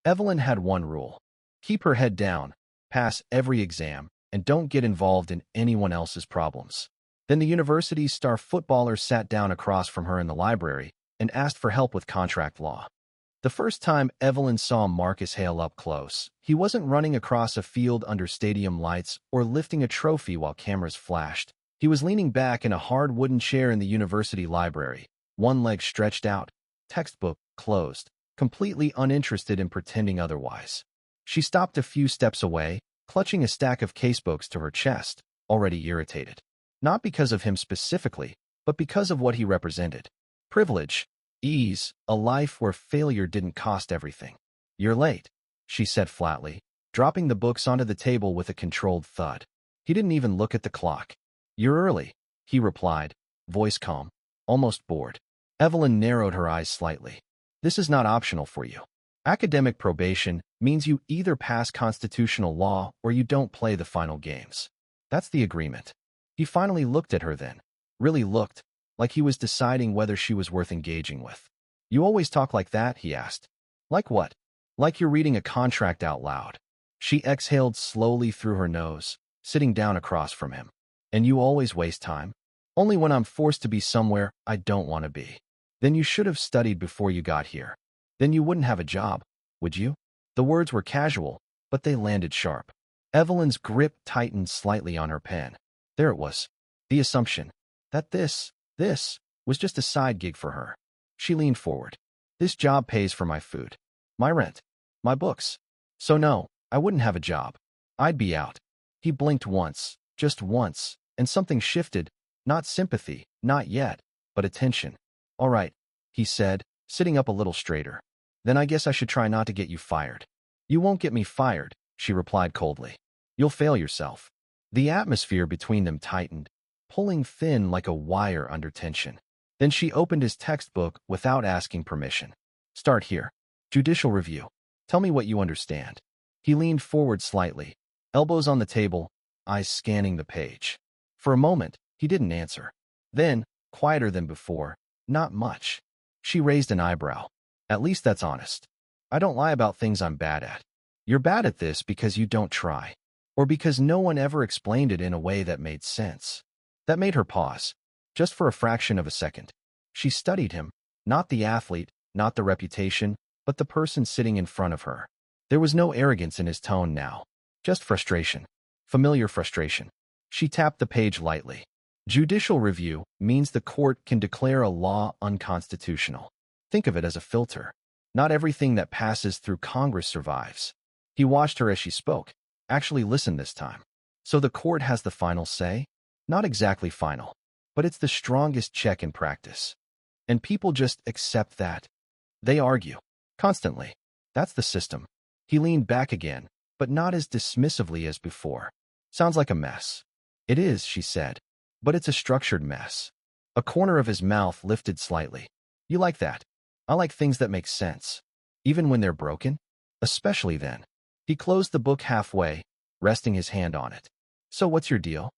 Evelyn had one rule. Keep her head down, pass every exam, and don't get involved in anyone else's problems. Then the university's star footballer sat down across from her in the library and asked for help with contract law. The first time Evelyn saw Marcus Hale up close, he wasn't running across a field under stadium lights or lifting a trophy while cameras flashed. He was leaning back in a hard wooden chair in the university library, one leg stretched out, textbook closed, completely uninterested in pretending otherwise. She stopped a few steps away, clutching a stack of casebooks to her chest, already irritated. Not because of him specifically, but because of what he represented. Privilege, ease, a life where failure didn't cost everything. "You're late," she said flatly, dropping the books onto the table with a controlled thud. He didn't even look at the clock. "You're early," he replied, voice calm, almost bored. Evelyn narrowed her eyes slightly. "This is not optional for you. Academic probation means you either pass constitutional law or you don't play the final games. That's the agreement." He finally looked at her then. Really looked, like he was deciding whether she was worth engaging with. "You always talk like that?" he asked. "Like what?" "Like you're reading a contract out loud." She exhaled slowly through her nose, sitting down across from him. "And you always waste time?" "Only when I'm forced to be somewhere I don't want to be." "Then you should have studied before you got here. Then you wouldn't have a job, would you?" The words were casual, but they landed sharp. Evelyn's grip tightened slightly on her pen. There it was. The assumption that this was just a side gig for her. She leaned forward. "This job pays for my food, my rent, my books. So no, I wouldn't have a job. I'd be out." He blinked once, just once, and something shifted. Not sympathy, not yet, but attention. "All right," he said, sitting up a little straighter. "Then I guess I should try not to get you fired." "You won't get me fired," she replied coldly. "You'll fail yourself." The atmosphere between them tightened, pulling thin like a wire under tension. Then she opened his textbook without asking permission. "Start here. Judicial review. Tell me what you understand." He leaned forward slightly, elbows on the table, eyes scanning the page. For a moment, he didn't answer. Then, quieter than before, "Not much." She raised an eyebrow. "At least that's honest. I don't lie about things I'm bad at. You're bad at this because you don't try. Or because no one ever explained it in a way that made sense." That made her pause, just for a fraction of a second. She studied him, not the athlete, not the reputation, but the person sitting in front of her. There was no arrogance in his tone now, just frustration, familiar frustration. She tapped the page lightly. Judicial review means the court can declare a law unconstitutional. Think of it as a filter. Not everything that passes through Congress survives. He watched her as she spoke. Actually listened this time. "So the court has the final say?" "Not exactly final, but it's the strongest check in practice. And people just accept that. They argue. Constantly. That's the system." He leaned back again, but not as dismissively as before. "Sounds like a mess." "It is," she said, "but it's a structured mess." A corner of his mouth lifted slightly. "You like that? I like things that make sense. Even when they're broken? Especially then." He closed the book halfway, resting his hand on it. "So what's your deal?"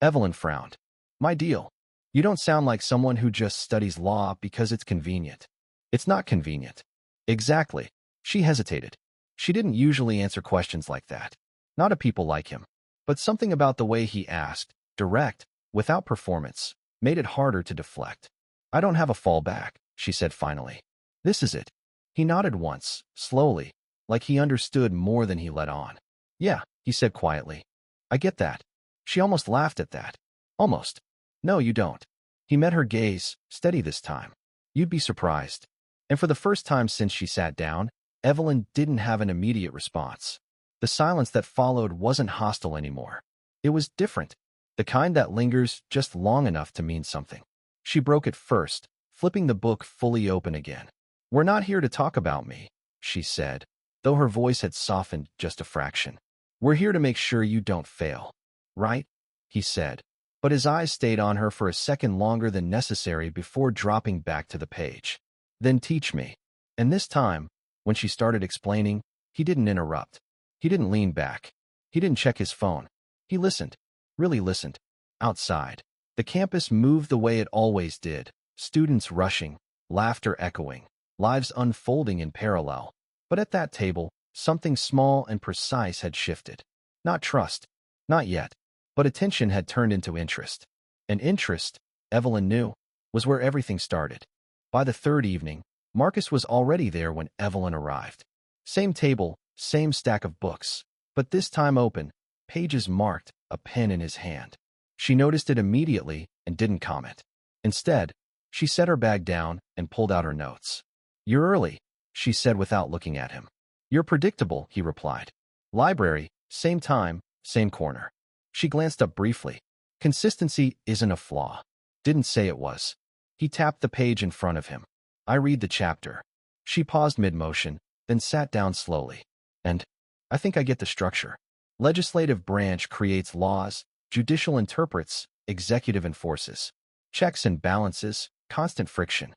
Evelyn frowned. "My deal? You don't sound like someone who just studies law because it's convenient." "It's not convenient." "Exactly." She hesitated. She didn't usually answer questions like that. Not to people like him. But something about the way he asked, direct, without performance, made it harder to deflect. "I don't have a fallback," she said finally. "This is it." He nodded once, slowly, like he understood more than he let on. "Yeah," he said quietly. "I get that." She almost laughed at that. Almost. "No, you don't." He met her gaze, steady this time. "You'd be surprised." And for the first time since she sat down, Evelyn didn't have an immediate response. The silence that followed wasn't hostile anymore. It was different, the kind that lingers just long enough to mean something. She broke it first, flipping the book fully open again. "We're not here to talk about me," she said, though her voice had softened just a fraction. "We're here to make sure you don't fail." "Right?" he said, but his eyes stayed on her for a second longer than necessary before dropping back to the page. "Then teach me." And this time, when she started explaining, he didn't interrupt. He didn't lean back. He didn't check his phone. He listened, really listened. Outside, the campus moved the way it always did, students rushing, laughter echoing, lives unfolding in parallel. But at that table, Something small and precise had shifted. Not trust, not yet, but attention had turned into interest. And interest, Evelyn knew, was where everything started. By the third evening, Marcus was already there when Evelyn arrived. Same table, same stack of books, but this time open, pages marked, a pen in his hand. She noticed it immediately and didn't comment. Instead, she set her bag down and pulled out her notes. "You're early," she said without looking at him. "You're predictable," he replied. "Library, same time, same corner." She glanced up briefly. Consistency isn't a flaw. Didn't say it was. He tapped the page in front of him. "I read the chapter." She paused mid-motion, then sat down slowly. "And I think I get the structure. Legislative branch creates laws, judicial interprets, executive enforces. Checks and balances, constant friction."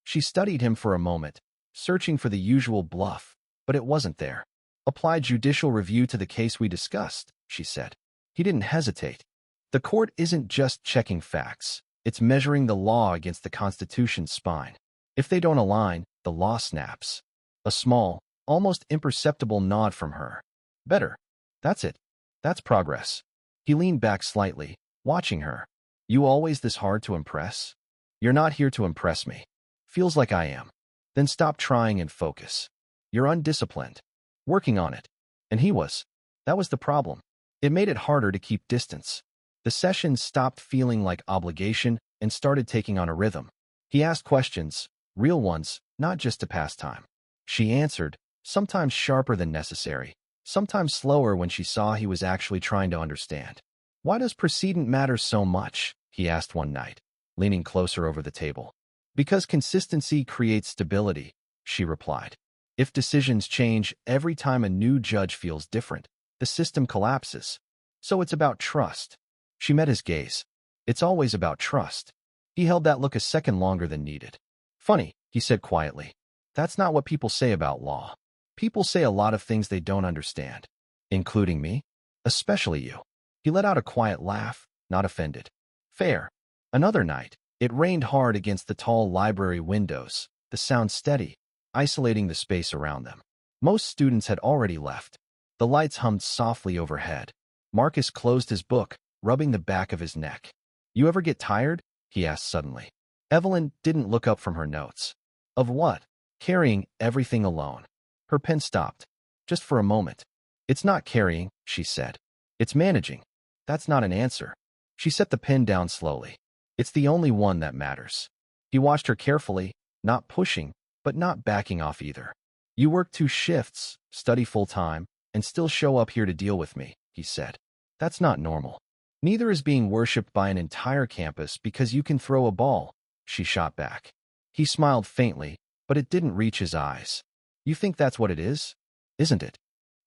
She studied him for a moment, searching for the usual bluff, but it wasn't there. "Apply judicial review to the case we discussed," she said. He didn't hesitate. The court isn't just checking facts. It's measuring the law against the Constitution's spine. If they don't align, the law snaps. A small, almost imperceptible nod from her. "Better. That's it. That's progress." He leaned back slightly, watching her. "You always this hard to impress?" "You're not here to impress me." "Feels like I am." "Then stop trying and focus." "You're undisciplined." "Working on it." And he was. That was the problem. It made it harder to keep distance. The session stopped feeling like obligation and started taking on a rhythm. He asked questions, real ones, not just to pass time. She answered, sometimes sharper than necessary, sometimes slower when she saw he was actually trying to understand. "Why does precedent matter so much?" he asked one night, leaning closer over the table. "Because consistency creates stability," she replied. "If decisions change every time a new judge feels different, the system collapses. So it's about trust." She met his gaze. "It's always about trust." He held that look a second longer than needed. "Funny," he said quietly. "That's not what people say about law. People say a lot of things they don't understand. Including me? Especially you." He let out a quiet laugh, not offended. "Fair." Another night, it rained hard against the tall library windows, the sound steady, isolating the space around them. Most students had already left. The lights hummed softly overhead. Marcus closed his book, rubbing the back of his neck. "You ever get tired?" he asked suddenly. Evelyn didn't look up from her notes. "Of what?" "Carrying everything alone." Her pen stopped. Just for a moment. "It's not carrying," she said. "It's managing." "That's not an answer." She set the pen down slowly. "It's the only one that matters." He watched her carefully, not pushing, but not backing off either. "You work 2 shifts, study full-time, and still show up here to deal with me," he said. "That's not normal." "Neither is being worshipped by an entire campus because you can throw a ball," she shot back. He smiled faintly, but it didn't reach his eyes. "You think that's what it is? Isn't it?"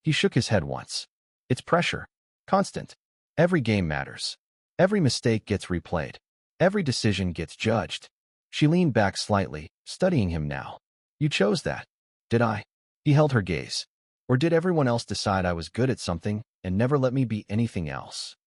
He shook his head once. "It's pressure. Constant. Every game matters. Every mistake gets replayed. Every decision gets judged." She leaned back slightly, studying him now. "You chose that." "Did I?" He held her gaze. "Or did everyone else decide I was good at something and never let me be anything else?"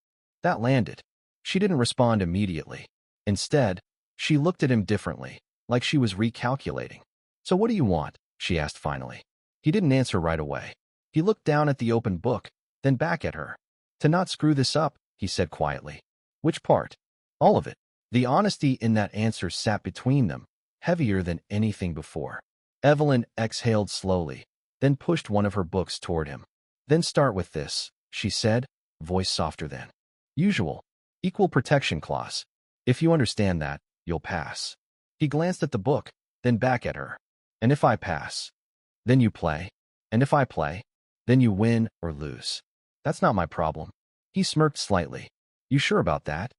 That landed. She didn't respond immediately. Instead, she looked at him differently, like she was recalculating. "So what do you want?" she asked finally. He didn't answer right away. He looked down at the open book, then back at her. "To not screw this up," he said quietly. "Which part?" "All of it." The honesty in that answer sat between them, heavier than anything before. Evelyn exhaled slowly, then pushed one of her books toward him. "Then start with this," she said, voice softer than usual. "Equal protection clause. If you understand that, you'll pass." He glanced at the book, then back at her. "And if I pass? Then you play. And if I play? Then you win or lose. That's not my problem." He smirked slightly. "You sure about that?"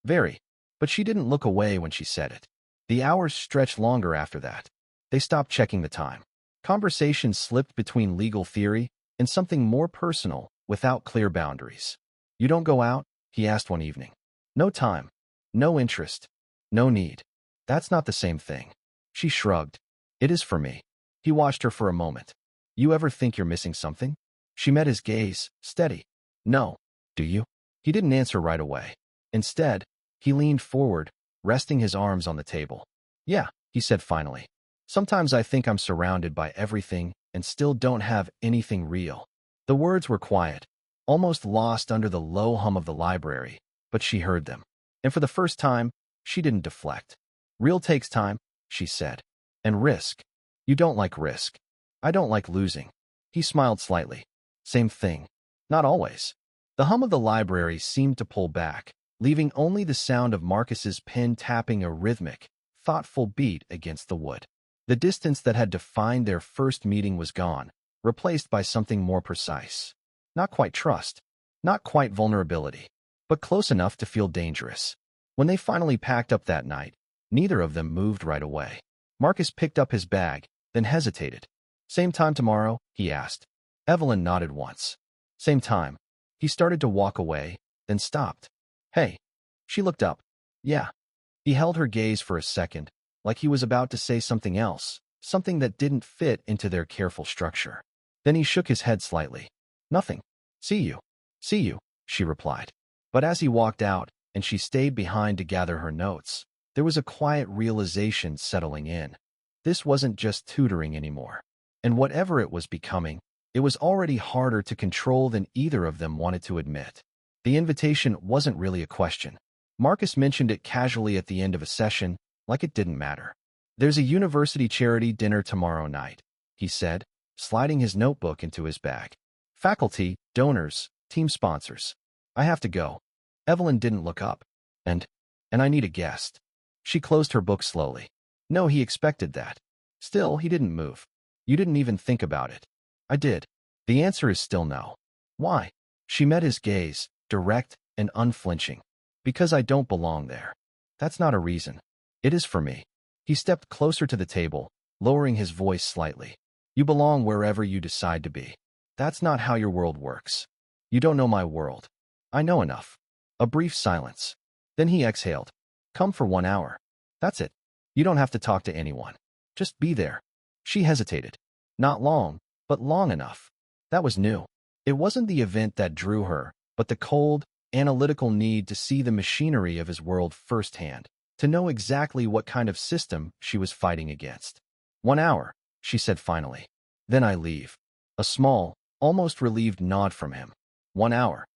"Very." But she didn't look away when she said it. The hours stretched longer after that. They stopped checking the time. Conversations slipped between legal theory and something more personal without clear boundaries. "You don't go out?" he asked one evening. "No time. No interest. No need." "That's not the same thing." She shrugged. "It is for me." He watched her for a moment. "You ever think you're missing something?" She met his gaze, steady. "No." "Do you?" He didn't answer right away. Instead, he leaned forward, resting his arms on the table. "Yeah," he said finally. "Sometimes I think I'm surrounded by everything and still don't have anything real. The words were quiet, almost lost under the low hum of the library, but she heard them. And for the first time, she didn't deflect. Real takes time, she said. And risk. You don't like risk. I don't like losing. He smiled slightly. Same thing. Not always. The hum of the library seemed to pull back, leaving only the sound of Marcus's pen tapping a rhythmic, thoughtful beat against the wood. The distance that had defined their first meeting was gone, replaced by something more precise. Not quite trust, not quite vulnerability, but close enough to feel dangerous. When they finally packed up that night, neither of them moved right away. Marcus picked up his bag, then hesitated. Same time tomorrow? He asked. Evelyn nodded once. Same time. He started to walk away, then stopped. Hey. She looked up. Yeah. He held her gaze for a second, like he was about to say something else, something that didn't fit into their careful structure. Then he shook his head slightly. Nothing. See you. See you, she replied. But as he walked out, and she stayed behind to gather her notes, there was a quiet realization settling in. This wasn't just tutoring anymore. And whatever it was becoming, it was already harder to control than either of them wanted to admit. The invitation wasn't really a question. Marcus mentioned it casually at the end of a session, like it didn't matter. There's a university charity dinner tomorrow night, he said, sliding his notebook into his bag. Faculty, donors, team sponsors. I have to go. Evelyn didn't look up. And I need a guest. She closed her book slowly. No, he expected that. Still, he didn't move. You didn't even think about it. I did. The answer is still no. Why? She met his gaze, direct and unflinching. Because I don't belong there. That's not a reason. It is for me. He stepped closer to the table, lowering his voice slightly. You belong wherever you decide to be. That's not how your world works. You don't know my world. I know enough. A brief silence. Then he exhaled. Come for 1 hour. That's it. You don't have to talk to anyone. Just be there. She hesitated. Not long, but long enough. That was new. It wasn't the event that drew her, but the cold, analytical need to see the machinery of his world firsthand, to know exactly what kind of system she was fighting against. 1 hour, she said finally. Then I leave. A small, almost relieved nod from him. 1 hour.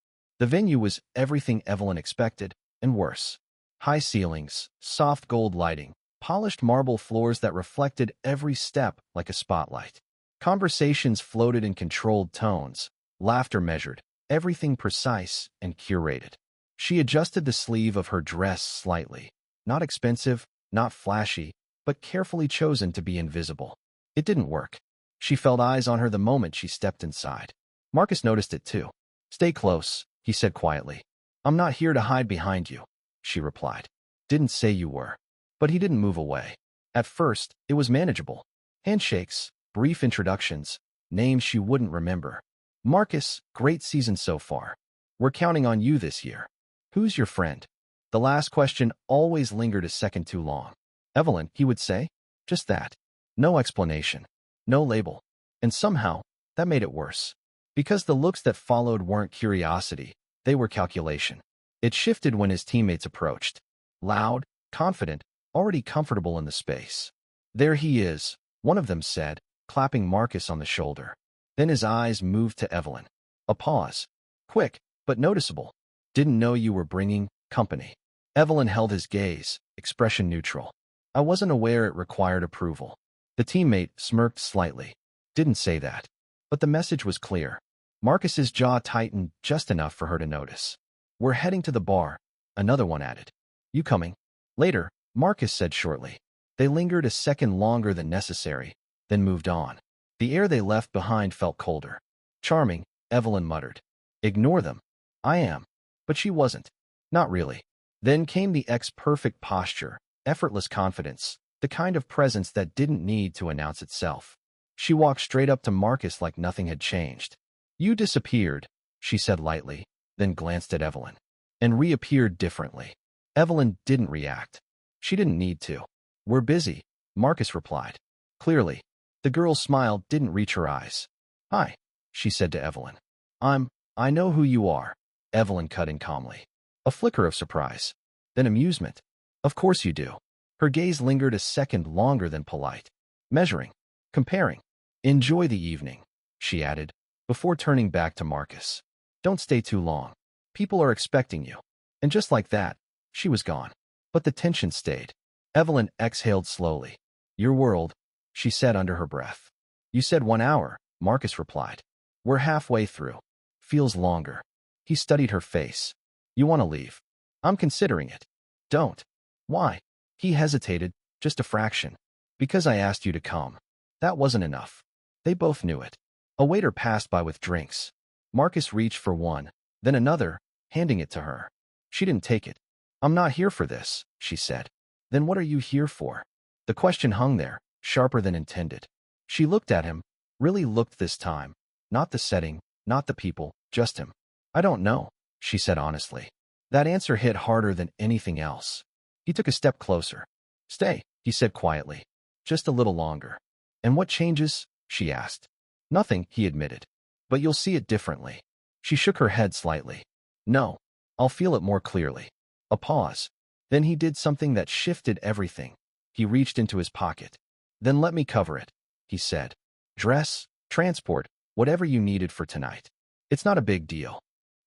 The venue was everything Evelyn expected, and worse. High ceilings, soft gold lighting, polished marble floors that reflected every step like a spotlight. Conversations floated in controlled tones, laughter measured, everything precise and curated. She adjusted the sleeve of her dress slightly. Not expensive, not flashy, but carefully chosen to be invisible. It didn't work. She felt eyes on her the moment she stepped inside. Marcus noticed it too. Stay close, he said quietly. I'm not here to hide behind you, she replied. Didn't say you were. But he didn't move away. At first, it was manageable. Handshakes, brief introductions, names she wouldn't remember. Marcus, great season so far. We're counting on you this year. Who's your friend? The last question always lingered a second too long. Evelyn, he would say. Just that. No explanation. No label. And somehow, that made it worse. Because the looks that followed weren't curiosity, they were calculation. It shifted when his teammates approached. Loud, confident, already comfortable in the space. There he is, one of them said, clapping Marcus on the shoulder. Then his eyes moved to Evelyn. A pause. Quick, but noticeable. Didn't know you were bringing company. Evelyn held his gaze, expression neutral. I wasn't aware it required approval. The teammate smirked slightly. Didn't say that. But the message was clear. Marcus's jaw tightened just enough for her to notice. We're heading to the bar, another one added. You coming? Later, Marcus said shortly. They lingered a second longer than necessary, then moved on. The air they left behind felt colder. Charming, Evelyn muttered. Ignore them. I am. But she wasn't. Not really. Then came the ex-perfect posture, effortless confidence, the kind of presence that didn't need to announce itself. She walked straight up to Marcus like nothing had changed. You disappeared, she said lightly, then glanced at Evelyn. And reappeared differently. Evelyn didn't react. She didn't need to. We're busy, Marcus replied. Clearly, the girl's smile didn't reach her eyes. Hi, she said to Evelyn. I know who you are, Evelyn cut in calmly. A flicker of surprise. Then amusement. Of course you do. Her gaze lingered a second longer than polite. Measuring. Comparing. Enjoy the evening, she added, before turning back to Marcus. Don't stay too long. People are expecting you. And just like that, she was gone. But the tension stayed. Evelyn exhaled slowly. Your world, she said under her breath. You said 1 hour, Marcus replied. We're halfway through. Feels longer. He studied her face. You want to leave? I'm considering it. Don't. Why? He hesitated, just a fraction. Because I asked you to come. That wasn't enough. They both knew it. A waiter passed by with drinks. Marcus reached for one, then another, handing it to her. She didn't take it. I'm not here for this, she said. Then what are you here for? The question hung there, sharper than intended. She looked at him, really looked this time. Not the setting, not the people, just him. I don't know, she said honestly. That answer hit harder than anything else. He took a step closer. Stay, he said quietly. Just a little longer. And what changes? She asked. Nothing, he admitted. But you'll see it differently. She shook her head slightly. No, I'll feel it more clearly. A pause. Then he did something that shifted everything. He reached into his pocket. Then let me cover it, he said. Dress, transport, whatever you needed for tonight. It's not a big deal.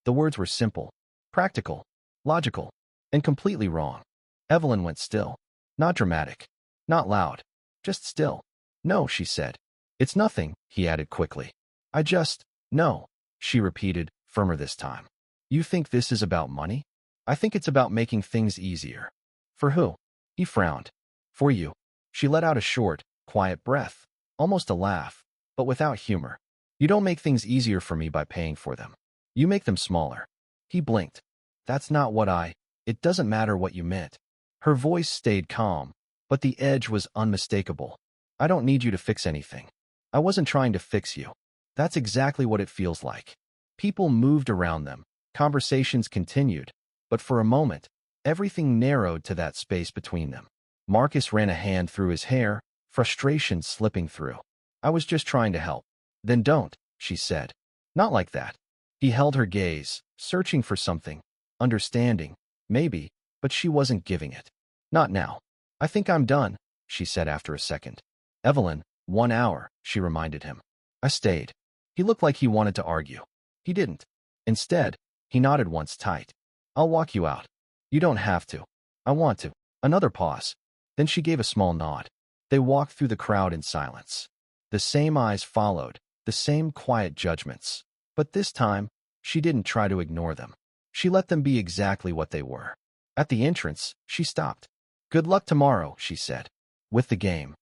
The words were simple, practical, logical, and completely wrong. Evelyn went still. Not dramatic. Not loud. Just still. No, she said. It's nothing, he added quickly. No, she repeated, firmer this time. You think this is about money? I think it's about making things easier. For who? He frowned. For you. She let out a short, quiet breath, almost a laugh, but without humor. You don't make things easier for me by paying for them. You make them smaller. He blinked. That's not what it doesn't matter what you meant. Her voice stayed calm, but the edge was unmistakable. I don't need you to fix anything. I wasn't trying to fix you. That's exactly what it feels like. People moved around them. Conversations continued. But for a moment, everything narrowed to that space between them. Marcus ran a hand through his hair, frustration slipping through. I was just trying to help. Then don't, she said. Not like that. He held her gaze, searching for something. Understanding, maybe, but she wasn't giving it. Not now. I think I'm done, she said after a second. Evelyn, 1 hour, she reminded him. I stayed. He looked like he wanted to argue. He didn't. Instead, he nodded once tight. I'll walk you out. You don't have to. I want to. Another pause. Then she gave a small nod. They walked through the crowd in silence. The same eyes followed, the same quiet judgments. But this time, she didn't try to ignore them. She let them be exactly what they were. At the entrance, she stopped. Good luck tomorrow, she said. With the game.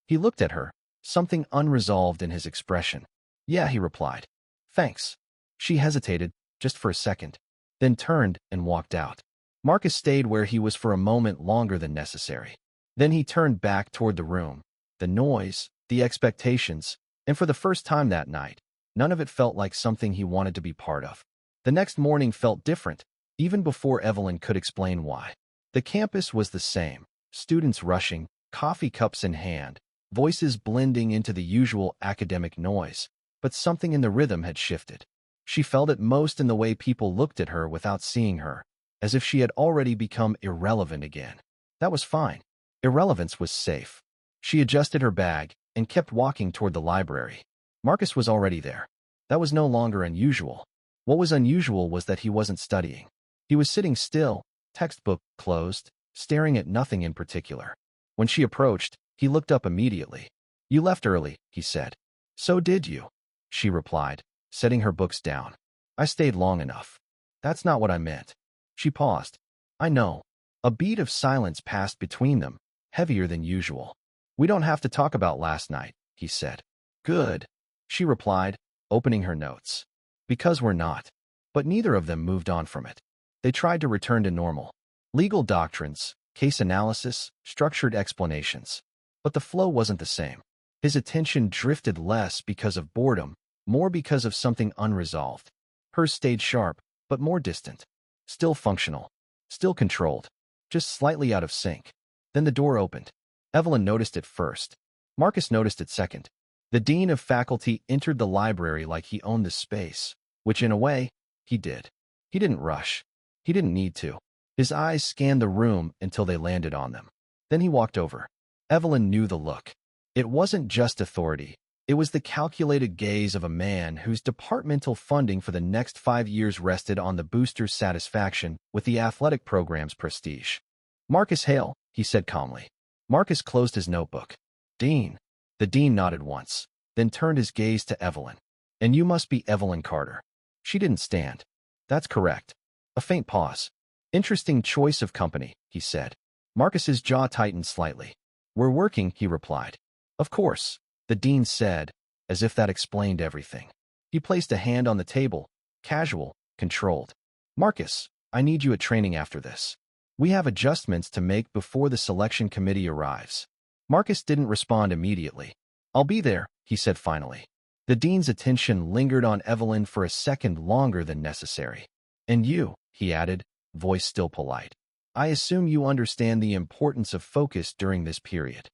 He looked at her, something unresolved in his expression. Yeah, he replied. Thanks. She hesitated, just for a second, then turned and walked out. Marcus stayed where he was for a moment longer than necessary. Then he turned back toward the room. The noise, the expectations, and for the first time that night, none of it felt like something he wanted to be part of. The next morning felt different, even before Evelyn could explain why. The campus was the same, students rushing, coffee cups in hand, voices blending into the usual academic noise, but something in the rhythm had shifted. She felt it most in the way people looked at her without seeing her, as if she had already become irrelevant again. That was fine. Irrelevance was safe. She adjusted her bag and kept walking toward the library. Marcus was already there. That was no longer unusual. What was unusual was that he wasn't studying. He was sitting still, textbook closed, staring at nothing in particular. When she approached, he looked up immediately. You left early, he said. So did you, she replied, setting her books down. I stayed long enough. That's not what I meant. She paused. I know. A beat of silence passed between them, heavier than usual. We don't have to talk about last night, he said. Good, she replied, opening her notes. Because we're not. But neither of them moved on from it. They tried to return to normal. Legal doctrines, case analysis, structured explanations. But the flow wasn't the same. His attention drifted less because of boredom, more because of something unresolved. Hers stayed sharp, but more distant. Still functional. Still controlled. Just slightly out of sync. Then the door opened. Evelyn noticed it first. Marcus noticed it second. The dean of faculty entered the library like he owned the space, which in a way, he did. He didn't rush. He didn't need to. His eyes scanned the room until they landed on them. Then he walked over. Evelyn knew the look. It wasn't just authority. It was the calculated gaze of a man whose departmental funding for the next 5 years rested on the booster's satisfaction with the athletic program's prestige. "Marcus Hale," he said calmly. Marcus closed his notebook. "Dean." The dean nodded once, then turned his gaze to Evelyn. "And you must be Evelyn Carter." She didn't stand. "That's correct." A faint pause. "Interesting choice of company," he said. Marcus's jaw tightened slightly. "We're working," he replied. "Of course," the dean said, as if that explained everything. He placed a hand on the table, casual, controlled. "Marcus, I need you at training after this. We have adjustments to make before the selection committee arrives." Marcus didn't respond immediately. "I'll be there," he said finally. The dean's attention lingered on Evelyn for a second longer than necessary. "And you," he added, voice still polite. "I assume you understand the importance of focus during this period."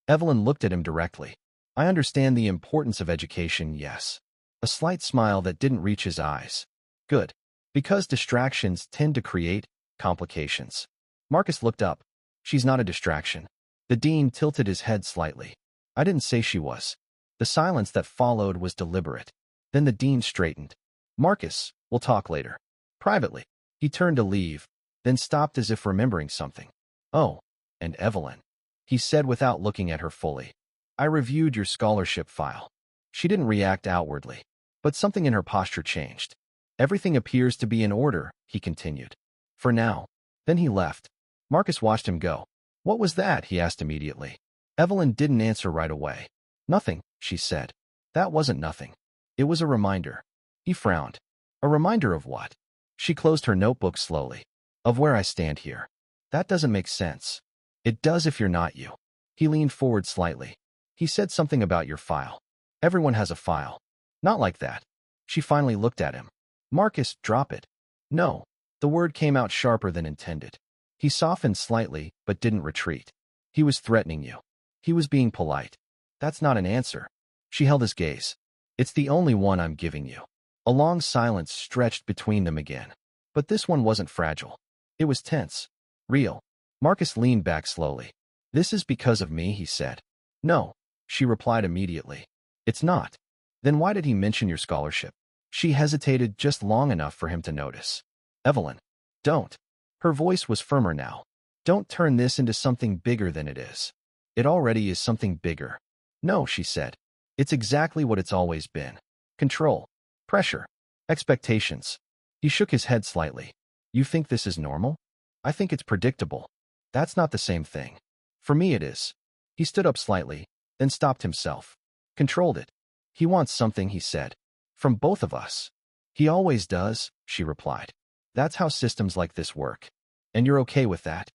Evelyn looked at him directly. "I understand the importance of education, yes." A slight smile that didn't reach his eyes. "Good. Because distractions tend to create complications." Marcus looked up. "She's not a distraction." The dean tilted his head slightly. "I didn't say she was." The silence that followed was deliberate. Then the dean straightened. "Marcus, we'll talk later. Privately." He turned to leave, then stopped as if remembering something. "Oh, and Evelyn," he said without looking at her fully. "I reviewed your scholarship file." She didn't react outwardly, but something in her posture changed. "Everything appears to be in order," he continued. "For now." Then he left. Marcus watched him go. "What was that?" he asked immediately. Evelyn didn't answer right away. "Nothing," she said. "That wasn't nothing. It was a reminder." He frowned. "A reminder of what?" She closed her notebook slowly. "Of where I stand here." "That doesn't make sense." "It does if you're not you." He leaned forward slightly. "He said something about your file. Everyone has a file." "Not like that." She finally looked at him. "Marcus, drop it." "No." The word came out sharper than intended. He softened slightly, but didn't retreat. "He was threatening you. He was being polite." "That's not an answer." She held his gaze. "It's the only one I'm giving you." A long silence stretched between them again. But this one wasn't fragile. It was tense. Real. Marcus leaned back slowly. "This is because of me," he said. "No," she replied immediately. "It's not." "Then why did he mention your scholarship?" She hesitated just long enough for him to notice. "Evelyn, don't." Her voice was firmer now. "Don't turn this into something bigger than it is. It already is something bigger." "No," she said. "It's exactly what it's always been. Control. Pressure. Expectations." He shook his head slightly. "You think this is normal?" "I think it's predictable." "That's not the same thing." "For me it is." He stood up slightly, then stopped himself. "Controlled it." "He wants something," he said. "From both of us." "He always does," she replied. "That's how systems like this work." "And you're okay with that?"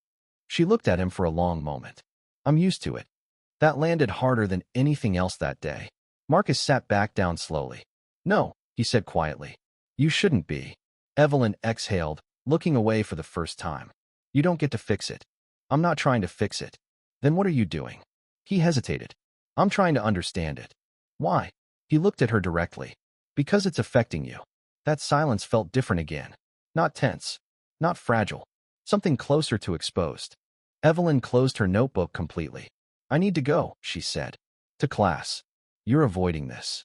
She looked at him for a long moment. "I'm used to it." That landed harder than anything else that day. Marcus sat back down slowly. "No," he said quietly. "You shouldn't be." Evelyn exhaled, looking away for the first time. "You don't get to fix it." "I'm not trying to fix it." "Then what are you doing?" He hesitated. "I'm trying to understand it." "Why?" He looked at her directly. "Because it's affecting you." That silence felt different again. Not tense. Not fragile. Something closer to exposed. Evelyn closed her notebook completely. "I need to go," she said. "To class." "You're avoiding this."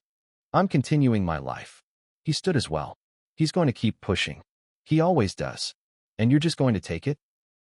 "I'm continuing my life." He stood as well. "He's going to keep pushing." "He always does." "And you're just going to take it?"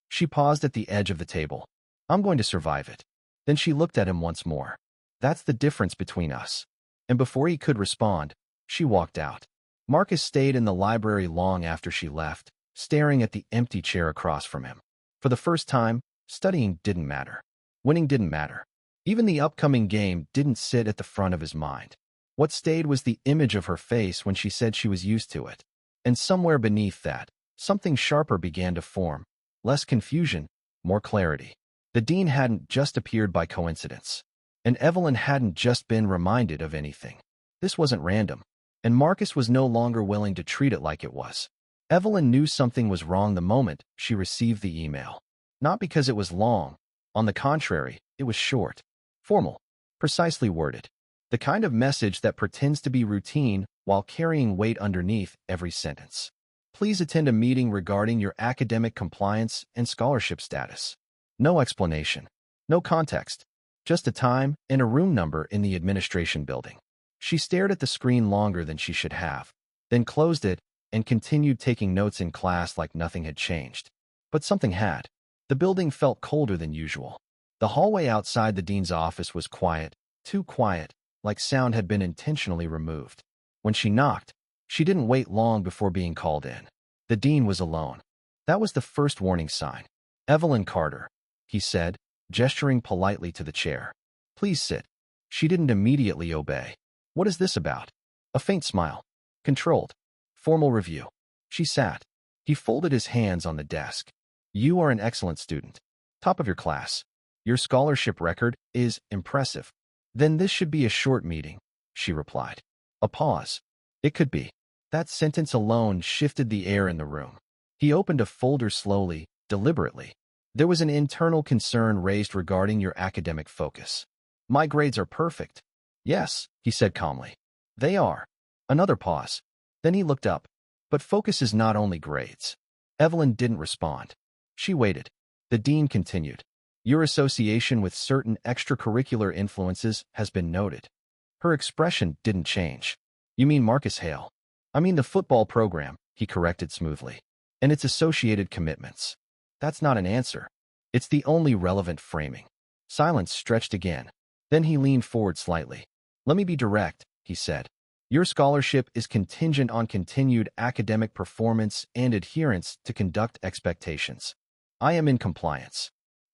She paused at the edge of the table. "I'm going to survive it." Then she looked at him once more. "That's the difference between us." And before he could respond, she walked out. Marcus stayed in the library long after she left, staring at the empty chair across from him. For the first time, studying didn't matter. Winning didn't matter. Even the upcoming game didn't sit at the front of his mind. What stayed was the image of her face when she said she was used to it. And somewhere beneath that, something sharper began to form. Less confusion, more clarity. The dean hadn't just appeared by coincidence. And Evelyn hadn't just been reminded of anything. This wasn't random. And Marcus was no longer willing to treat it like it was. Evelyn knew something was wrong the moment she received the email. Not because it was long. On the contrary, it was short, formal, precisely worded. The kind of message that pretends to be routine while carrying weight underneath every sentence. "Please attend a meeting regarding your academic compliance and scholarship status." No explanation. No context. Just a time and a room number in the administration building. She stared at the screen longer than she should have, then closed it and continued taking notes in class like nothing had changed. But something had. The building felt colder than usual. The hallway outside the dean's office was quiet, too quiet, like sound had been intentionally removed. When she knocked, she didn't wait long before being called in. The dean was alone. That was the first warning sign. "Evelyn Carter," he said, gesturing politely to the chair. "Please sit." She didn't immediately obey. "What is this about?" A faint smile. "Controlled. Formal review." She sat. He folded his hands on the desk. "You are an excellent student. Top of your class. Your scholarship record is impressive." "Then this should be a short meeting," she replied. A pause. "It could be." That sentence alone shifted the air in the room. He opened a folder slowly, deliberately. There was an internal concern raised regarding your academic focus. "My grades are perfect." "Yes," he said calmly. "They are." Another pause. Then he looked up. "But focus is not only grades." Evelyn didn't respond. She waited. The dean continued. "Your association with certain extracurricular influences has been noted." Her expression didn't change. "You mean Marcus Hale?" "I mean the football program," he corrected smoothly. "And its associated commitments." "That's not an answer. It's the only relevant framing." Silence stretched again. Then he leaned forward slightly. "Let me be direct," he said. "Your scholarship is contingent on continued academic performance and adherence to conduct expectations. I am in compliance."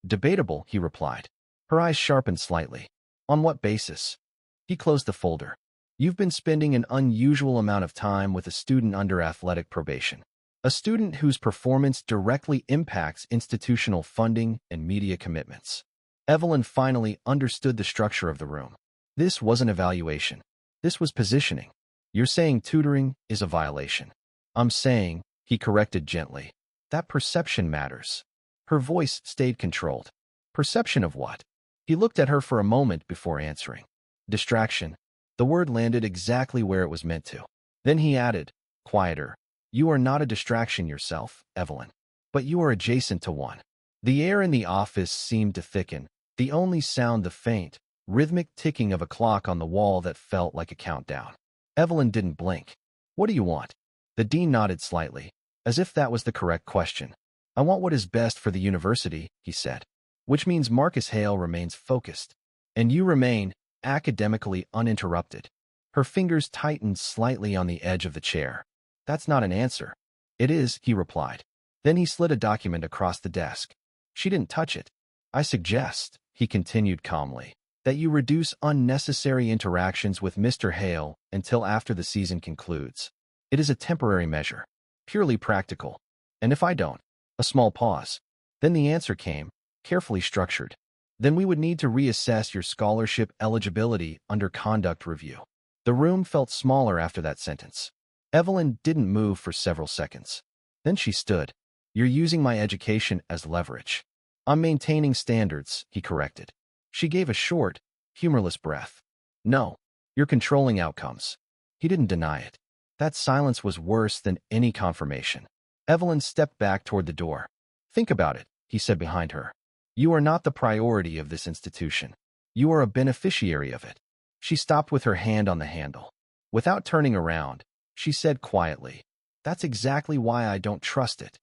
"Debatable," he replied. Her eyes sharpened slightly. "On what basis?" He closed the folder. "You've been spending an unusual amount of time with a student under athletic probation. A student whose performance directly impacts institutional funding and media commitments." Evelyn finally understood the structure of the room. This wasn't evaluation. This was positioning. "You're saying tutoring is a violation." "I'm saying," he corrected gently, "that perception matters." Her voice stayed controlled. "Perception of what?" He looked at her for a moment before answering. "Distraction." The word landed exactly where it was meant to. Then he added, quieter, "You are not a distraction yourself, Evelyn. But you are adjacent to one." The air in the office seemed to thicken, the only sound the faint, rhythmic ticking of a clock on the wall that felt like a countdown. Evelyn didn't blink. "What do you want?" The dean nodded slightly, as if that was the correct question. "I want what is best for the university," he said. "Which means Marcus Hale remains focused. And you remain academically uninterrupted." Her fingers tightened slightly on the edge of the chair. "That's not an answer." "It is," he replied. Then he slid a document across the desk. She didn't touch it. "I suggest," he continued calmly, "that you reduce unnecessary interactions with Mr. Hale until after the season concludes. It is a temporary measure, purely practical. And if I don't?" A small pause. Then the answer came, carefully structured. "Then we would need to reassess your scholarship eligibility under conduct review." The room felt smaller after that sentence. Evelyn didn't move for several seconds. Then she stood. "You're using my education as leverage." "I'm maintaining standards," he corrected. She gave a short, humorless breath. "No, you're controlling outcomes." He didn't deny it. That silence was worse than any confirmation. Evelyn stepped back toward the door. "Think about it," he said behind her. "You are not the priority of this institution. You are a beneficiary of it." She stopped with her hand on the handle. Without turning around, she said quietly, "That's exactly why I don't trust it."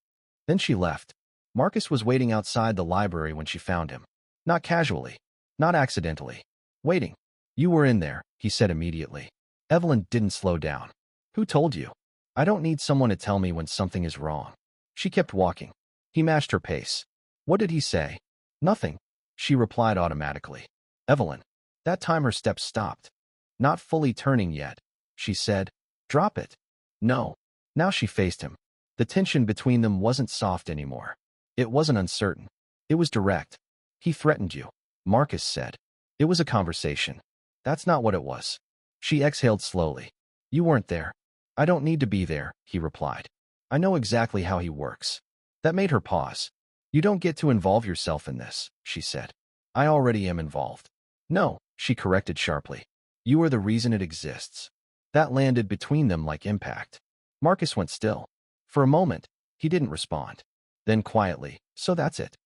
Then she left. Marcus was waiting outside the library when she found him. Not casually, not accidentally. Waiting. "You were in there," he said immediately. Evelyn didn't slow down. "Who told you?" "I don't need someone to tell me when something is wrong." She kept walking. He matched her pace. "What did he say?" "Nothing," she replied automatically. "Evelyn." That time her steps stopped. "Not fully turning yet," she said. "Drop it." "No." Now she faced him. The tension between them wasn't soft anymore. It wasn't uncertain. It was direct. "He threatened you," Marcus said. "It was a conversation." "That's not what it was." She exhaled slowly. "You weren't there." "I don't need to be there," he replied. "I know exactly how he works." That made her pause. "You don't get to involve yourself in this," she said. "I already am involved." "No," she corrected sharply. "You are the reason it exists." That landed between them like impact. Marcus went still. For a moment, he didn't respond. Then quietly, "So that's it."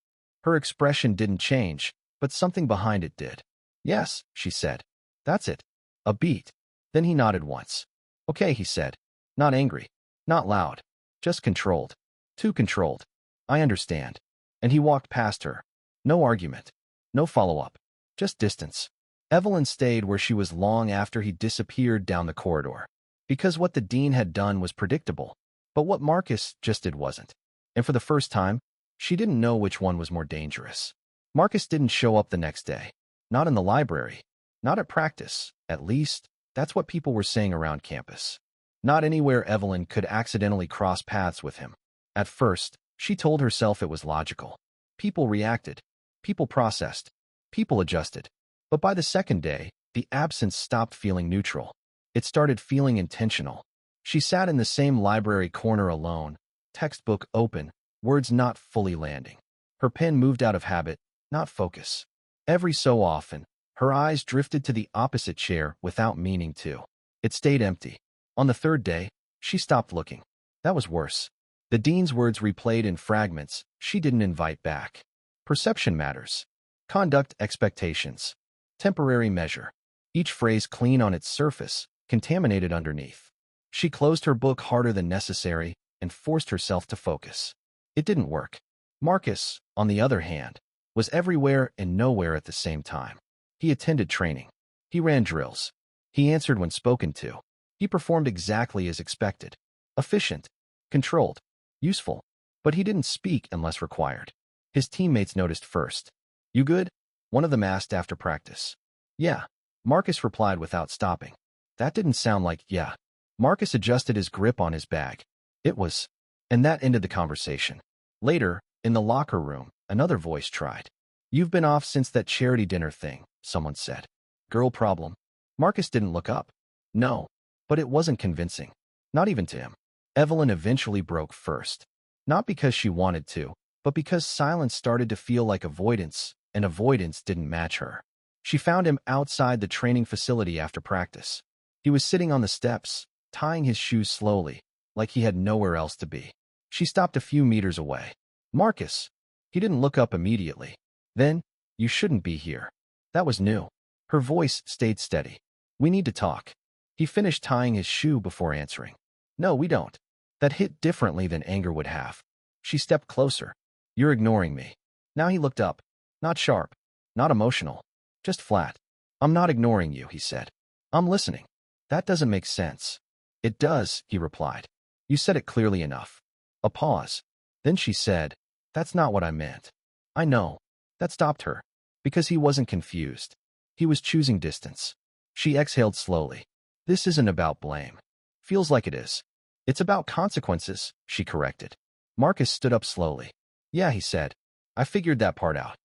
Her expression didn't change, but something behind it did. "Yes," she said. "That's it." A beat. Then he nodded once. Okay, he said. Not angry. Not loud. Just controlled. Too controlled. I understand. And he walked past her. No argument. No follow-up. Just distance. Evelyn stayed where she was long after he disappeared down the corridor. Because what the dean had done was predictable. But what Marcus just did wasn't. And for the first time, she didn't know which one was more dangerous. Marcus didn't show up the next day. Not in the library. Not at practice. At least, that's what people were saying around campus. Not anywhere Evelyn could accidentally cross paths with him. At first, she told herself it was logical. People reacted. People processed. People adjusted. But by the second day, the absence stopped feeling neutral. It started feeling intentional. She sat in the same library corner alone, textbook open, words not fully landing. Her pen moved out of habit, not focus. Every so often, her eyes drifted to the opposite chair without meaning to. It stayed empty. On the third day, she stopped looking. That was worse. The dean's words replayed in fragments she didn't invite back. Perception matters. Conduct expectations. Temporary measure. Each phrase clean on its surface, contaminated underneath. She closed her book harder than necessary and forced herself to focus. It didn't work. Marcus, on the other hand, was everywhere and nowhere at the same time. He attended training. He ran drills. He answered when spoken to. He performed exactly as expected. Efficient. Controlled. Useful. But he didn't speak unless required. His teammates noticed first. You good? One of them asked after practice. Yeah. Marcus replied without stopping. That didn't sound like yeah. Marcus adjusted his grip on his bag. It was. And that ended the conversation. Later, in the locker room, another voice tried. You've been off since that charity dinner thing, someone said. Girl problem? Marcus didn't look up. No. But it wasn't convincing. Not even to him. Evelyn eventually broke first. Not because she wanted to, but because silence started to feel like avoidance, and avoidance didn't match her. She found him outside the training facility after practice. He was sitting on the steps, tying his shoes slowly, like he had nowhere else to be. She stopped a few meters away. Marcus. He didn't look up immediately. Then, you shouldn't be here. That was new. Her voice stayed steady. We need to talk. He finished tying his shoe before answering. No, we don't. That hit differently than anger would have. She stepped closer. You're ignoring me. Now he looked up. Not sharp. Not emotional. Just flat. I'm not ignoring you, he said. I'm listening. That doesn't make sense. It does, he replied. You said it clearly enough. A pause. Then she said, that's not what I meant. I know. That stopped her. Because he wasn't confused. He was choosing distance. She exhaled slowly. This isn't about blame. Feels like it is. It's about consequences, she corrected. Marcus stood up slowly. Yeah, he said. I figured that part out.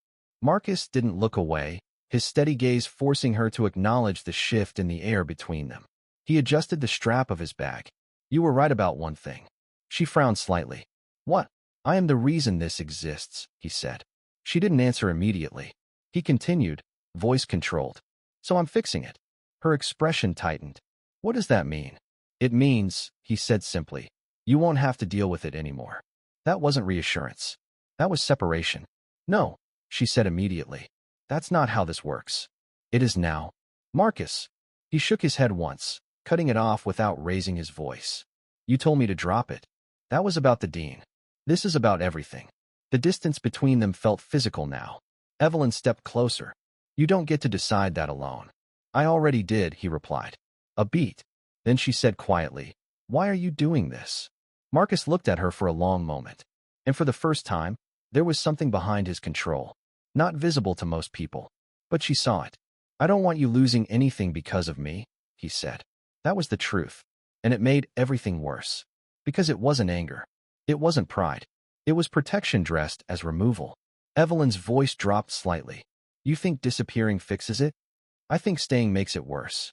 Marcus didn't look away, his steady gaze forcing her to acknowledge the shift in the air between them. He adjusted the strap of his bag. You were right about one thing. She frowned slightly. What? I am the reason this exists, he said. She didn't answer immediately. He continued, voice controlled. So I'm fixing it. Her expression tightened. What does that mean? It means, he said simply, you won't have to deal with it anymore. That wasn't reassurance. That was separation. No, she said immediately. That's not how this works. It is now. Marcus. He shook his head once, cutting it off without raising his voice. You told me to drop it. That was about the dean. This is about everything. The distance between them felt physical now. Evelyn stepped closer. You don't get to decide that alone. I already did, he replied. A beat. Then she said quietly, why are you doing this? Marcus looked at her for a long moment. And for the first time, there was something behind his control. Not visible to most people. But she saw it. I don't want you losing anything because of me, he said. That was the truth. And it made everything worse. Because it wasn't anger. It wasn't pride. It was protection dressed as removal. Evelyn's voice dropped slightly. You think disappearing fixes it? I think staying makes it worse.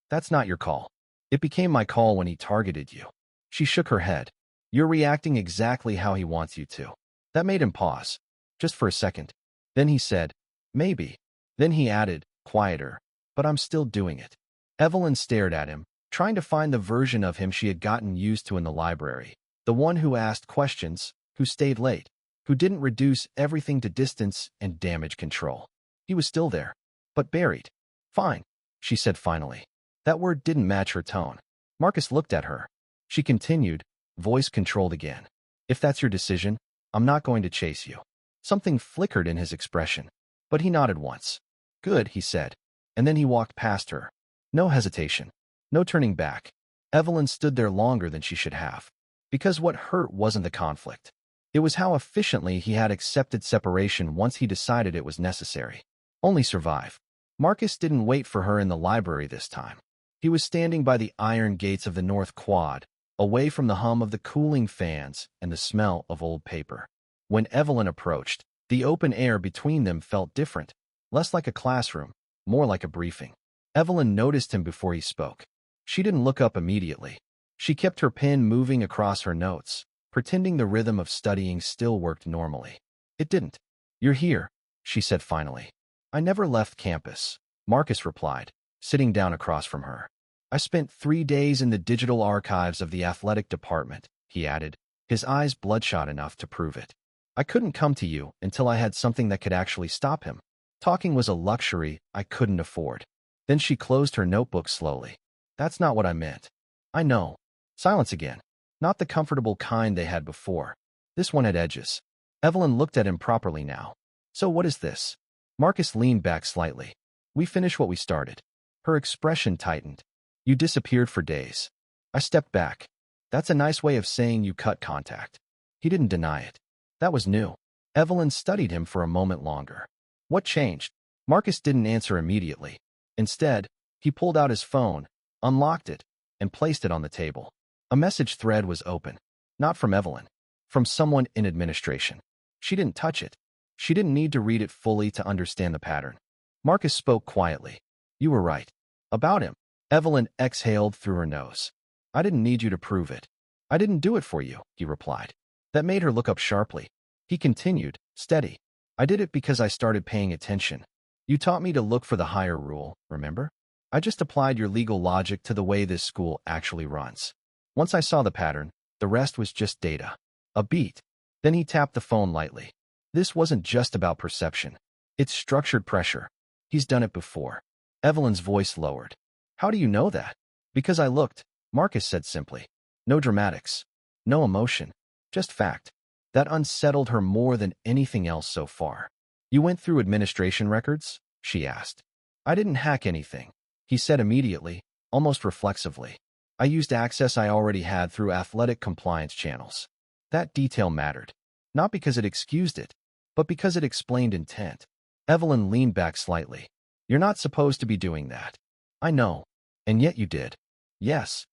That's not your call. It became my call when he targeted you. She shook her head. You're reacting exactly how he wants you to. That made him pause. Just for a second. Then he said, maybe. Then he added, quieter, but I'm still doing it. Evelyn stared at him, trying to find the version of him she had gotten used to in the library. The one who asked questions, who stayed late, who didn't reduce everything to distance and damage control. He was still there, but buried. Fine, she said finally. That word didn't match her tone. Marcus looked at her. She continued, voice controlled again. If that's your decision, I'm not going to chase you. Something flickered in his expression, but he nodded once. Good, he said, and then he walked past her. No hesitation. No turning back. Evelyn stood there longer than she should have. Because what hurt wasn't the conflict. It was how efficiently he had accepted separation once he decided it was necessary. Only survive. Marcus didn't wait for her in the library this time. He was standing by the iron gates of the North Quad, away from the hum of the cooling fans and the smell of old paper. When Evelyn approached, the open air between them felt different, less like a classroom, more like a briefing. Evelyn noticed him before he spoke. She didn't look up immediately. She kept her pen moving across her notes, pretending the rhythm of studying still worked normally. It didn't. You're here, she said finally. I never left campus, Marcus replied, sitting down across from her. I spent 3 days in the digital archives of the athletic department, he added, his eyes bloodshot enough to prove it. I couldn't come to you until I had something that could actually stop him. Talking was a luxury I couldn't afford. Then she closed her notebook slowly. That's not what I meant. I know. Silence again. Not the comfortable kind they had before. This one had edges. Evelyn looked at him properly now. So what is this? Marcus leaned back slightly. We finished what we started. Her expression tightened. You disappeared for days. I stepped back. That's a nice way of saying you cut contact. He didn't deny it. That was new. Evelyn studied him for a moment longer. What changed? Marcus didn't answer immediately. Instead, he pulled out his phone, unlocked it, and placed it on the table. A message thread was open. Not from Evelyn. From someone in administration. She didn't touch it. She didn't need to read it fully to understand the pattern. Marcus spoke quietly. You were right. About him. Evelyn exhaled through her nose. I didn't need you to prove it. I didn't do it for you, he replied. That made her look up sharply. He continued, steady. I did it because I started paying attention. You taught me to look for the higher rule, remember? I just applied your legal logic to the way this school actually runs. Once I saw the pattern, the rest was just data. A beat. Then he tapped the phone lightly. This wasn't just about perception. It's structured pressure. He's done it before. Evelyn's voice lowered. How do you know that? Because I looked, Marcus said simply. No dramatics. No emotion. Just fact. That unsettled her more than anything else so far. You went through administration records? She asked. I didn't hack anything, he said immediately, almost reflexively. I used access I already had through athletic compliance channels. That detail mattered. Not because it excused it, but because it explained intent. Evelyn leaned back slightly. You're not supposed to be doing that. I know. And yet you did. Yes.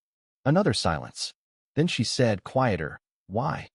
Another silence. Then she said, quieter, why?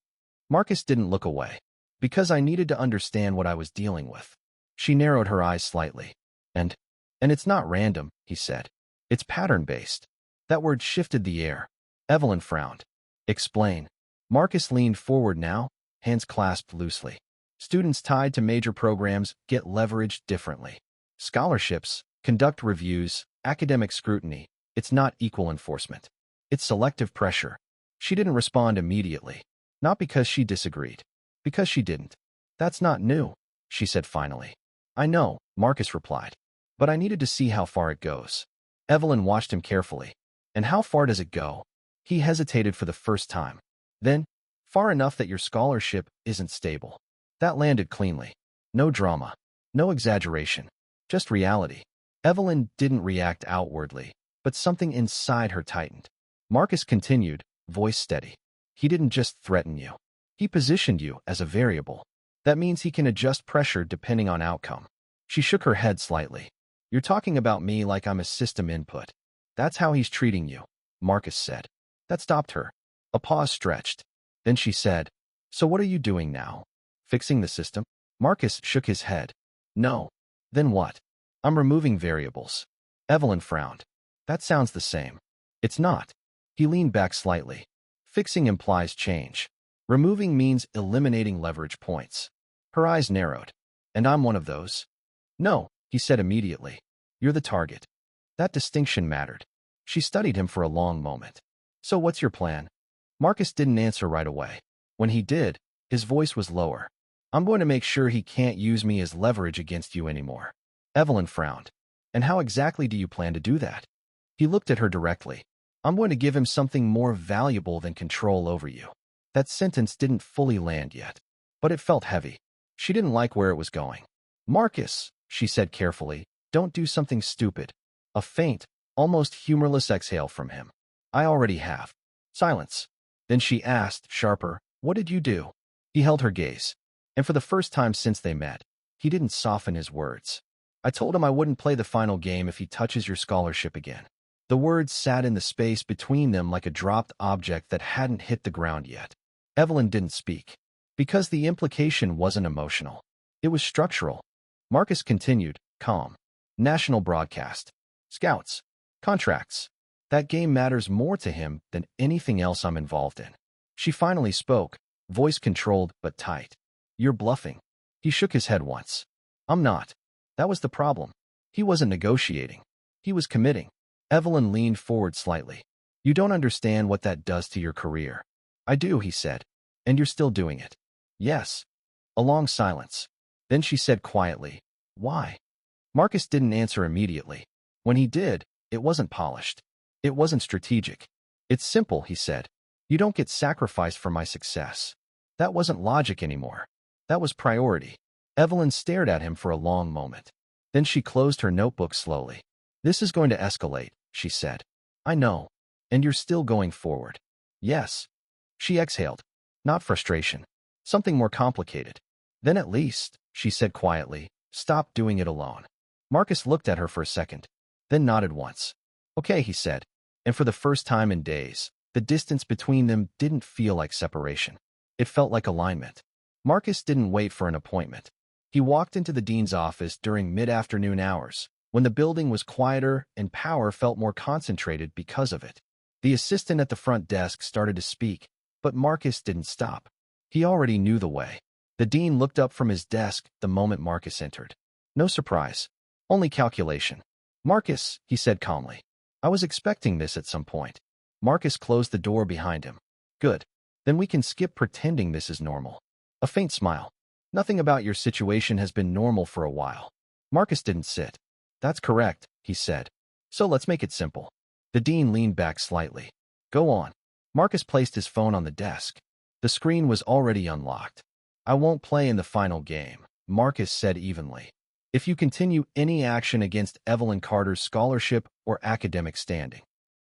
Marcus didn't look away. Because I needed to understand what I was dealing with. She narrowed her eyes slightly. And it's not random, he said. It's pattern-based. That word shifted the air. Evelyn frowned. Explain. Marcus leaned forward now, hands clasped loosely. Students tied to major programs get leveraged differently. Scholarships, conduct reviews, academic scrutiny. It's not equal enforcement. It's selective pressure. She didn't respond immediately. Not because she disagreed. Because she didn't. That's not new, she said finally. I know, Marcus replied. But I needed to see how far it goes. Evelyn watched him carefully. And how far does it go? He hesitated for the first time. Then, far enough that your scholarship isn't stable. That landed cleanly. No drama. No exaggeration. Just reality. Evelyn didn't react outwardly, but something inside her tightened. Marcus continued, voice steady. He didn't just threaten you. He positioned you as a variable. That means he can adjust pressure depending on outcome. She shook her head slightly. You're talking about me like I'm a system input. That's how he's treating you, Marcus said. That stopped her. A pause stretched. Then she said, so what are you doing now? Fixing the system? Marcus shook his head. No. Then what? I'm removing variables. Evelyn frowned. That sounds the same. It's not. He leaned back slightly. Fixing implies change. Removing means eliminating leverage points. Her eyes narrowed. And I'm one of those? No, he said immediately. You're the target. That distinction mattered. She studied him for a long moment. So what's your plan? Marcus didn't answer right away. When he did, his voice was lower. I'm going to make sure he can't use me as leverage against you anymore. Evelyn frowned. And how exactly do you plan to do that? He looked at her directly. I'm going to give him something more valuable than control over you. That sentence didn't fully land yet, but it felt heavy. She didn't like where it was going. Marcus, she said carefully, don't do something stupid. A faint, almost humorless exhale from him. I already have. Silence. Then she asked, sharper, what did you do? He held her gaze. And for the first time since they met, he didn't soften his words. I told him I wouldn't play the final game if he touches your scholarship again. The words sat in the space between them like a dropped object that hadn't hit the ground yet. Evelyn didn't speak. Because the implication wasn't emotional. It was structural. Marcus continued, calm. National broadcast. Scouts. Contracts. That game matters more to him than anything else I'm involved in. She finally spoke, voice controlled but tight. You're bluffing. He shook his head once. I'm not. That was the problem. He wasn't negotiating. He was committing. Evelyn leaned forward slightly. You don't understand what that does to your career. I do, he said. And you're still doing it. Yes. A long silence. Then she said quietly, why? Marcus didn't answer immediately. When he did, it wasn't polished. It wasn't strategic. It's simple, he said. You don't get sacrificed for my success. That wasn't logic anymore. That was priority. Evelyn stared at him for a long moment. Then she closed her notebook slowly. This is going to escalate, she said. I know. And you're still going forward. Yes. She exhaled. Not frustration. Something more complicated. Then at least, she said quietly, stop doing it alone. Marcus looked at her for a second, then nodded once. Okay, he said. And for the first time in days, the distance between them didn't feel like separation. It felt like alignment. Marcus didn't wait for an appointment. He walked into the dean's office during mid-afternoon hours, when the building was quieter and power felt more concentrated because of it. The assistant at the front desk started to speak, but Marcus didn't stop. He already knew the way. The dean looked up from his desk the moment Marcus entered. No surprise. Only calculation. Marcus, he said calmly. I was expecting this at some point. Marcus closed the door behind him. Good. Then we can skip pretending this is normal. A faint smile. Nothing about your situation has been normal for a while. Marcus didn't sit. That's correct, he said. So let's make it simple. The dean leaned back slightly. Go on. Marcus placed his phone on the desk. The screen was already unlocked. I won't play in the final game, Marcus said evenly. If you continue any action against Evelyn Carter's scholarship or academic standing.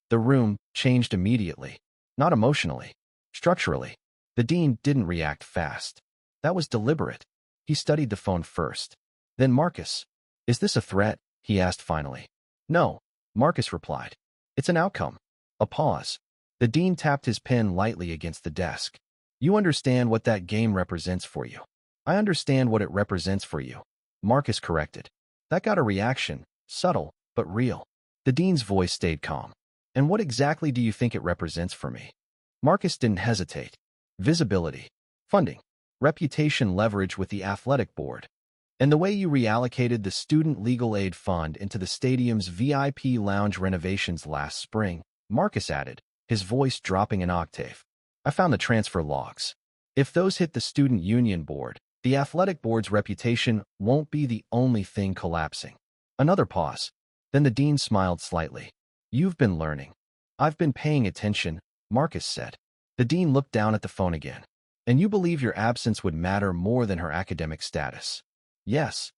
The room changed immediately. Not emotionally. Structurally. The dean didn't react fast. That was deliberate. He studied the phone first. Then Marcus. Is this a threat? He asked finally. No, Marcus replied. It's an outcome. A pause. The dean tapped his pen lightly against the desk. You understand what that game represents for you. I understand what it represents for you. Marcus corrected. That got a reaction, subtle, but real. The dean's voice stayed calm. And what exactly do you think it represents for me? Marcus didn't hesitate. Visibility. Funding. Reputation leverage with the athletic board. And the way you reallocated the student legal aid fund into the stadium's VIP lounge renovations last spring, Marcus added, his voice dropping an octave. I found the transfer logs. If those hit the student union board, the athletic board's reputation won't be the only thing collapsing. Another pause. Then the dean smiled slightly. You've been learning. I've been paying attention, Marcus said. The dean looked down at the phone again. And you believe your absence would matter more than her academic status? Yes.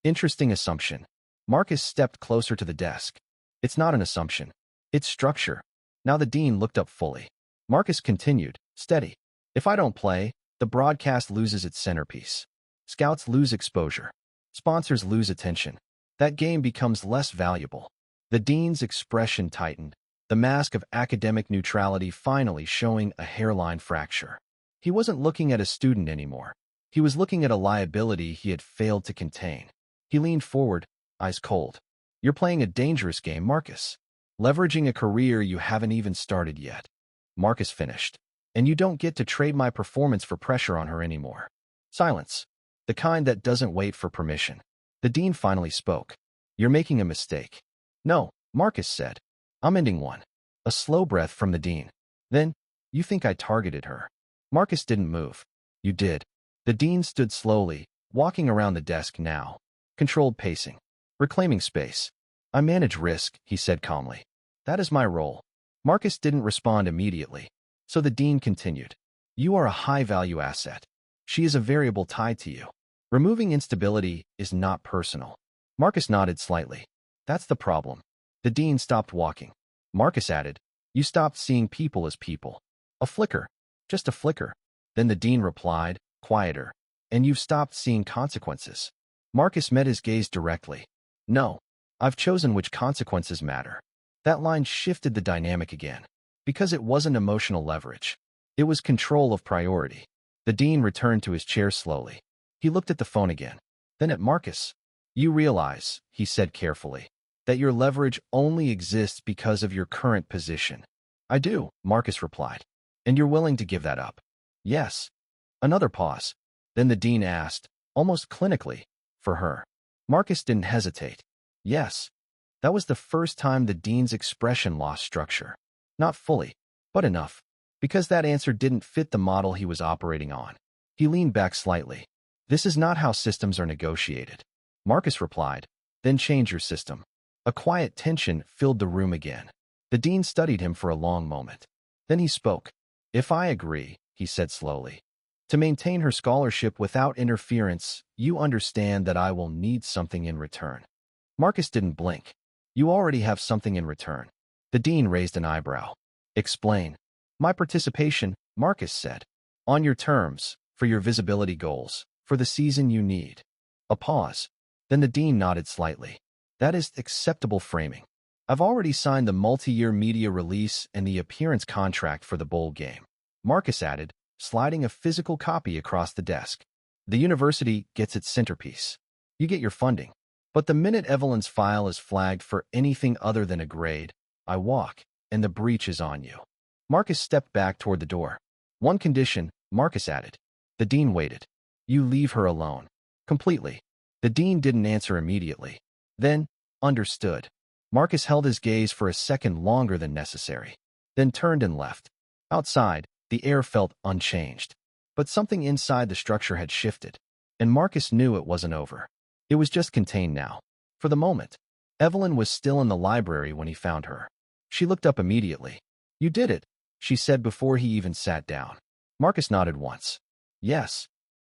Interesting assumption. Marcus stepped closer to the desk. It's not an assumption. It's structure. Now the dean looked up fully. Marcus continued, steady. If I don't play, the broadcast loses its centerpiece. Scouts lose exposure. Sponsors lose attention. That game becomes less valuable. The dean's expression tightened, the mask of academic neutrality finally showing a hairline fracture. He wasn't looking at a student anymore. He was looking at a liability he had failed to contain. He leaned forward, eyes cold. You're playing a dangerous game, Marcus. Leveraging a career you haven't even started yet. Marcus finished. And you don't get to trade my performance for pressure on her anymore. Silence. The kind that doesn't wait for permission. The dean finally spoke. You're making a mistake. No, Marcus said. I'm ending one. A slow breath from the dean. Then, you think I targeted her. Marcus didn't move. You did. The dean stood slowly, walking around the desk now. Controlled pacing. Reclaiming space. I manage risk, he said calmly. That is my role. Marcus didn't respond immediately, so the dean continued. You are a high-value asset. She is a variable tied to you. Removing instability is not personal. Marcus nodded slightly. That's the problem. The dean stopped walking. Marcus added, you stopped seeing people as people. A flicker. Just a flicker. Then the dean replied, quieter. And you've stopped seeing consequences. Marcus met his gaze directly. No. I've chosen which consequences matter. That line shifted the dynamic again. Because it wasn't emotional leverage. It was control of priority. The dean returned to his chair slowly. He looked at the phone again. Then at Marcus. You realize, he said carefully, that your leverage only exists because of your current position. I do, Marcus replied. And you're willing to give that up? Yes. Another pause. Then the dean asked, almost clinically, for her. Marcus didn't hesitate. Yes. That was the first time the dean's expression lost structure. Not fully, but enough. Because that answer didn't fit the model he was operating on. He leaned back slightly. This is not how systems are negotiated. Marcus replied, then change your system. A quiet tension filled the room again. The dean studied him for a long moment. Then he spoke. If I agree, he said slowly, to maintain her scholarship without interference, you understand that I will need something in return. Marcus didn't blink. You already have something in return. The dean raised an eyebrow. Explain. My participation, Marcus said. On your terms, for your visibility goals, for the season you need. A pause. Then the dean nodded slightly. That is acceptable framing. I've already signed the multi-year media release and the appearance contract for the bowl game. Marcus added, sliding a physical copy across the desk. The university gets its centerpiece. You get your funding. But the minute Evelyn's file is flagged for anything other than a grade, I walk, and the breach is on you. Marcus stepped back toward the door. One condition, Marcus added. The dean waited. You leave her alone. Completely. The dean didn't answer immediately. Then, understood. Marcus held his gaze for a second longer than necessary. Then turned and left. Outside, the air felt unchanged. But something inside the structure had shifted. And Marcus knew it wasn't over. It was just contained now. For the moment. Evelyn was still in the library when he found her. She looked up immediately. You did it, she said before he even sat down. Marcus nodded once. Yes.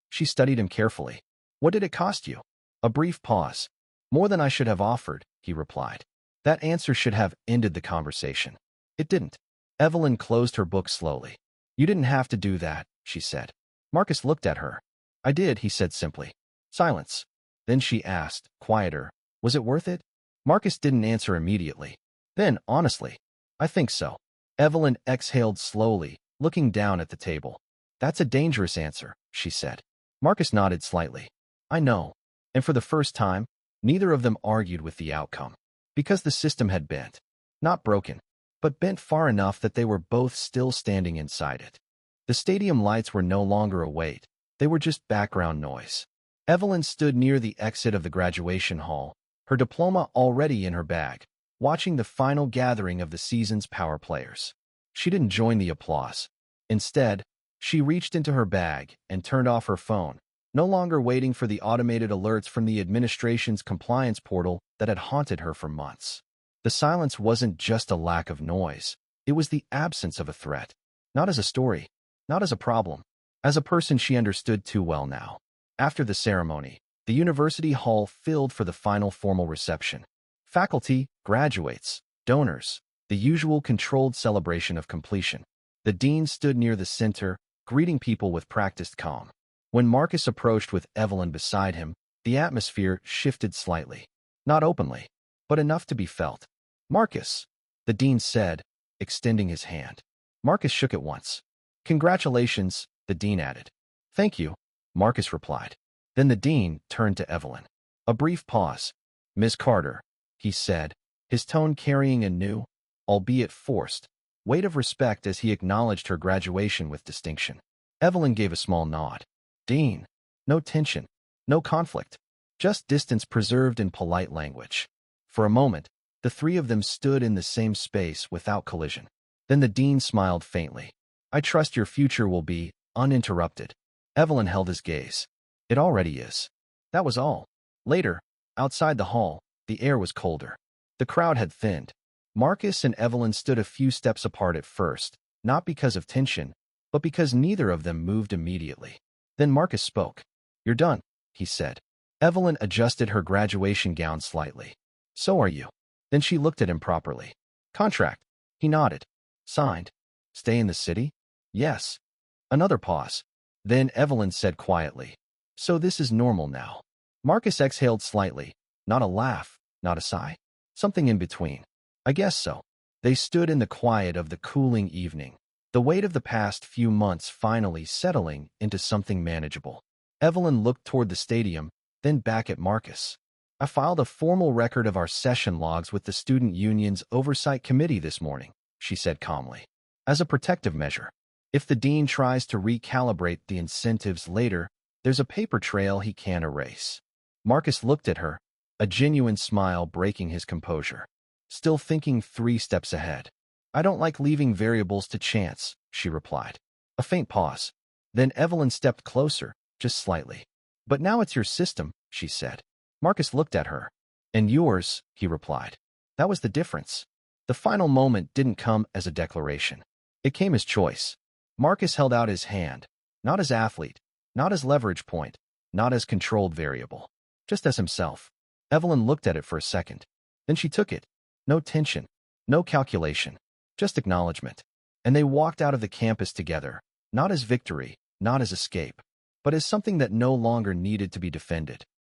She studied him carefully. What did it cost you? A brief pause. More than I should have offered, he replied. That answer should have ended the conversation. It didn't. Evelyn closed her book slowly. You didn't have to do that, she said. Marcus looked at her. I did, he said simply. Silence. Then she asked, quieter, was it worth it? Marcus didn't answer immediately. Then, honestly, I think so. Evelyn exhaled slowly, looking down at the table. That's a dangerous answer, she said. Marcus nodded slightly. I know. And for the first time, neither of them argued with the outcome. Because the system had bent. Not broken, but bent far enough that they were both still standing inside it. The stadium lights were no longer a weight. They were just background noise. Evelyn stood near the exit of the graduation hall, her diploma already in her bag, watching the final gathering of the season's power players. She didn't join the applause. Instead, she reached into her bag and turned off her phone, no longer waiting for the automated alerts from the administration's compliance portal that had haunted her for months. The silence wasn't just a lack of noise. It was the absence of a threat. Not as a story, not as a problem, as a person she understood too well now. After the ceremony, the university hall filled for the final formal reception. Faculty, graduates, donors, the usual controlled celebration of completion. The dean stood near the center, greeting people with practiced calm. When Marcus approached with Evelyn beside him, the atmosphere shifted slightly. Not openly, but enough to be felt. Marcus, the dean said, extending his hand. Marcus shook it once. Congratulations, the dean added. Thank you, Marcus replied. Then the dean turned to Evelyn. A brief pause. Miss Carter, he said, his tone carrying a new, albeit forced, weight of respect as he acknowledged her graduation with distinction. Evelyn gave a small nod. Dean. No tension. No conflict. Just distance preserved in polite language. For a moment, the three of them stood in the same space without collision. Then the dean smiled faintly. I trust your future will be uninterrupted. Evelyn held his gaze. It already is. That was all. Later, outside the hall, the air was colder. The crowd had thinned. Marcus and Evelyn stood a few steps apart at first, not because of tension, but because neither of them moved immediately. Then Marcus spoke. "You're done," he said. Evelyn adjusted her graduation gown slightly. "So are you." Then she looked at him properly. "Contract." He nodded. "Signed. Stay in the city?" "Yes." Another pause. Then Evelyn said quietly, "So this is normal now." Marcus exhaled slightly. Not a laugh, not a sigh. Something in between. "I guess so." They stood in the quiet of the cooling evening, the weight of the past few months finally settling into something manageable. Evelyn looked toward the stadium, then back at Marcus. "I filed a formal record of our session logs with the Student Union's Oversight Committee this morning," she said calmly. "As a protective measure. If the dean tries to recalibrate the incentives later, there's a paper trail he can't erase." Marcus looked at her, a genuine smile breaking his composure. "Still thinking 3 steps ahead." "I don't like leaving variables to chance," she replied. A faint pause. Then Evelyn stepped closer, just slightly. "But now it's your system," she said. Marcus looked at her. "And yours," he replied. That was the difference. The final moment didn't come as a declaration. It came as choice. Marcus held out his hand, not as athlete, not as leverage point, not as controlled variable, just as himself. Evelyn looked at it for a second. Then she took it. No tension, no calculation, just acknowledgement. And they walked out of the campus together, not as victory, not as escape, but as something that no longer needed to be defended.